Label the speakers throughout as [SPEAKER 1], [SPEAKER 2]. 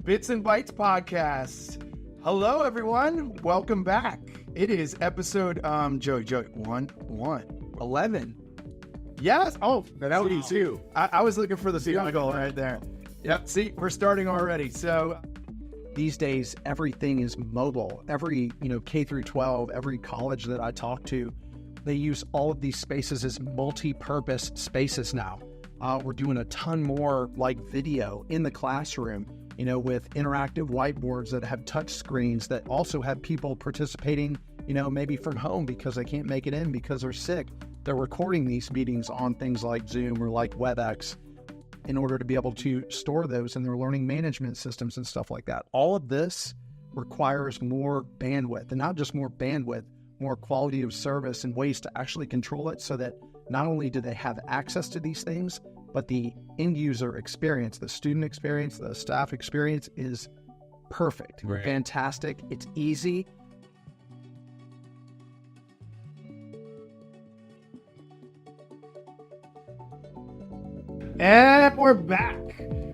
[SPEAKER 1] Bits and Bytes podcast. Hello, everyone. Welcome back. It is episode, Joey, 11. Yes. Oh, that would be two. I was looking for the goal right there. Yep. See, we're starting already. So
[SPEAKER 2] these days, everything is mobile. Every, K through 12, every college that I talk to, they use all of these spaces as multi-purpose spaces now. We're doing a ton more like video in the classroom, with interactive whiteboards that have touch screens that also have people participating, maybe from home because they can't make it in because they're sick. They're recording these meetings on things like Zoom or like WebEx in order to be able to store those in their learning management systems and stuff like that. All of this requires more bandwidth, and not just more bandwidth, more quality of service and ways to actually control it so that not only do they have access to these things, but the end user experience, the student experience, the staff experience is perfect, right. Fantastic. It's easy.
[SPEAKER 1] And we're back.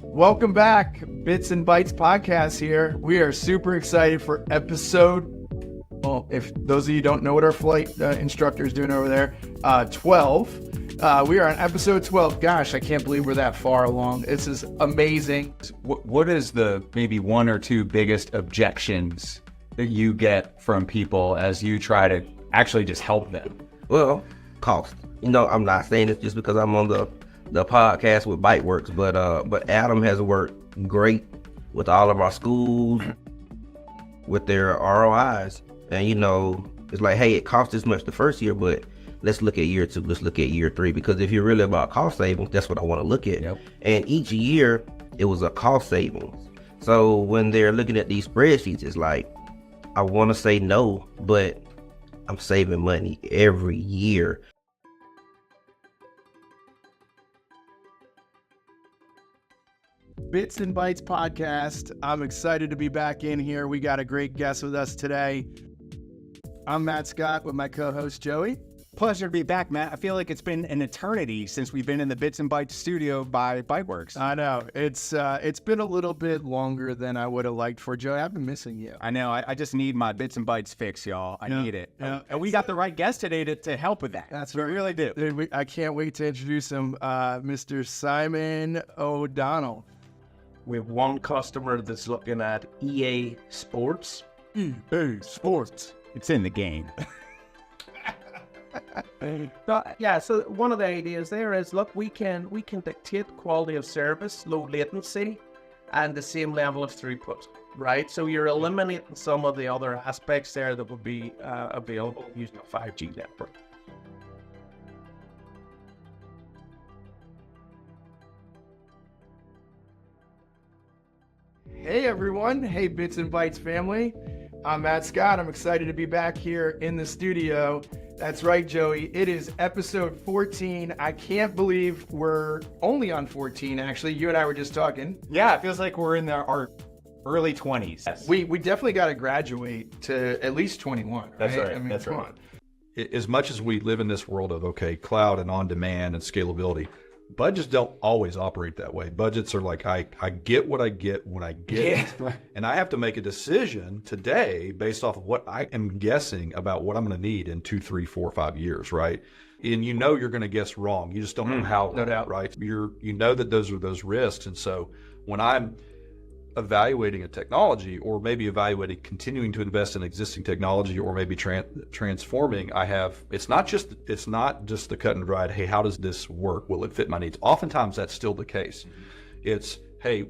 [SPEAKER 1] Welcome back. Bits and Bytes podcast here. We are super excited for episode, well, if those of you don't know what our flight instructor is doing over there, 12. We are on episode 12. Gosh, I can't believe we're that far along. This is amazing.
[SPEAKER 3] What is the maybe one or two biggest objections that you get from people as you try to actually just help them?
[SPEAKER 4] Well, cost. I'm not saying this just because I'm on the podcast with Byteworks, but Adam has worked great with all of our schools with their ROIs. And it's like, hey, it cost this much the first year, but let's look at year 2, let's look at year 3, because if you're really about cost savings, that's what I want to look at.
[SPEAKER 3] Yep.
[SPEAKER 4] And each year it was a cost savings. So when they're looking at these spreadsheets, it's like, I want to say no, but I'm saving money every year.
[SPEAKER 1] Bits and Bytes podcast. I'm excited to be back in here. We got a great guest with us today. I'm Matt Scott with my co-host Joey.
[SPEAKER 5] Pleasure to be back, Matt. I feel like it's been an eternity since we've been in the Bits and Bytes studio by Byteworks.
[SPEAKER 1] I know. It's been a little bit longer than I would have liked for. Joey, I've been missing you.
[SPEAKER 5] I know. I just need my Bits and Bytes fix, y'all. I need it.
[SPEAKER 1] Yeah.
[SPEAKER 5] And we got the right guest today to help with that.
[SPEAKER 1] That's
[SPEAKER 5] we really do.
[SPEAKER 1] I can't wait to introduce him, Mr. Simon O'Donnell.
[SPEAKER 6] We have one customer that's looking at EA Sports.
[SPEAKER 1] EA Sports.
[SPEAKER 5] It's in the game.
[SPEAKER 6] So one of the ideas there is, look, we can dictate quality of service, low latency, and the same level of throughput, right? So you're eliminating some of the other aspects there that would be available using a 5G network.
[SPEAKER 1] Hey everyone. Hey Bits and Bytes family. I'm Matt Scott. I'm excited to be back here in the studio. That's right, Joey. It is episode 14. I can't believe we're only on 14, actually. You and I were just talking.
[SPEAKER 5] Yeah, it feels like we're in our early 20s.
[SPEAKER 1] Yes. We definitely got to graduate to at least 21. Right?
[SPEAKER 7] That's right.
[SPEAKER 1] I mean,
[SPEAKER 7] That's
[SPEAKER 1] come
[SPEAKER 7] right.
[SPEAKER 1] on.
[SPEAKER 7] As much as we live in this world of, cloud and on-demand and scalability, budgets don't always operate that way. Budgets are like, I get what I get when I get it. And I have to make a decision today based off of what I am guessing about what I'm going to need in 2, 3, 4, 5 years, right? And you're going to guess wrong. You just don't know how,
[SPEAKER 1] no doubt.
[SPEAKER 7] Right? You know that those are those risks. And so when I'm evaluating a technology, or maybe evaluating continuing to invest in existing technology, or maybe transforming, it's not just the cut and dried, hey, how does this work? Will it fit my needs? Oftentimes that's still the case. It's, hey,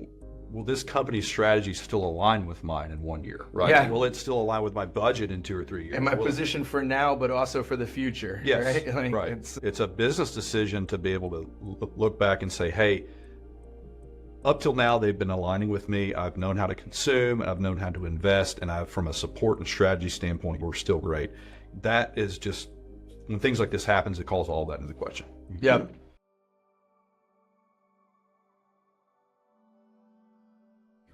[SPEAKER 7] will this company's strategy still align with mine in 1 year, right?
[SPEAKER 1] Yeah.
[SPEAKER 7] Will it still align with my budget in 2 or 3 years?
[SPEAKER 1] And my position for now, but also for the future.
[SPEAKER 7] Yes,
[SPEAKER 1] right?
[SPEAKER 7] right. It's a business decision to be able to look back and say, hey, up till now, they've been aligning with me. I've known how to consume, I've known how to invest, and from a support and strategy standpoint, we're still great. That is just, when things like this happens, it calls all that into question.
[SPEAKER 1] Yep.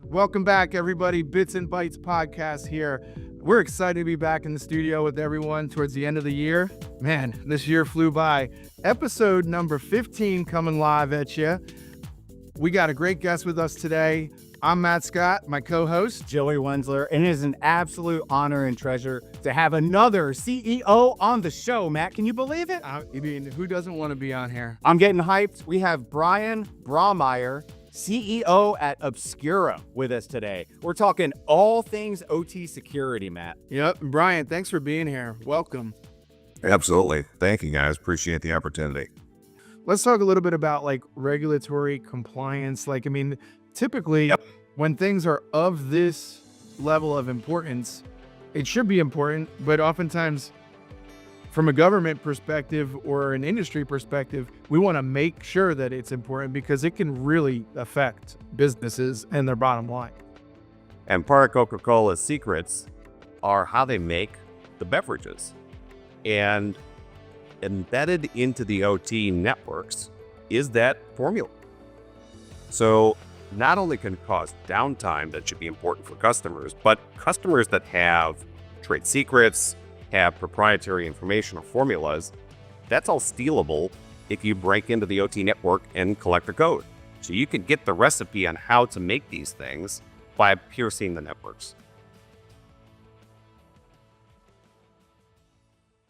[SPEAKER 1] Welcome back, everybody. Bits and Bytes podcast here. We're excited to be back in the studio with everyone towards the end of the year. Man, this year flew by. Episode number 15 coming live at you. We got a great guest with us today.
[SPEAKER 8] I'm Matt Scott, my co-host,
[SPEAKER 9] Joey Wensler, and it is an absolute honor and treasure to have another CEO on the show. Matt, can you believe it?
[SPEAKER 8] I mean, who doesn't want to be on here?
[SPEAKER 9] I'm getting hyped. We have Brian Braumeyer, CEO at Obscura, with us today. We're talking all things OT security, Matt.
[SPEAKER 8] Yep, Brian, thanks for being here. Welcome.
[SPEAKER 10] Absolutely. Thank you, guys. Appreciate the opportunity.
[SPEAKER 8] Let's talk a little bit about like regulatory compliance. Typically, when things are of this level of importance, it should be important, but oftentimes from a government perspective or an industry perspective, we want to make sure that it's important because it can really affect businesses and their bottom line.
[SPEAKER 10] And part of Coca-Cola's secrets are how they make the beverages. And embedded into the OT networks is that formula. So not only can it cause downtime that should be important for customers, but customers that have trade secrets, have proprietary information or formulas, that's all stealable if you break into the OT network and collect the code. So you can get the recipe on how to make these things by piercing the networks.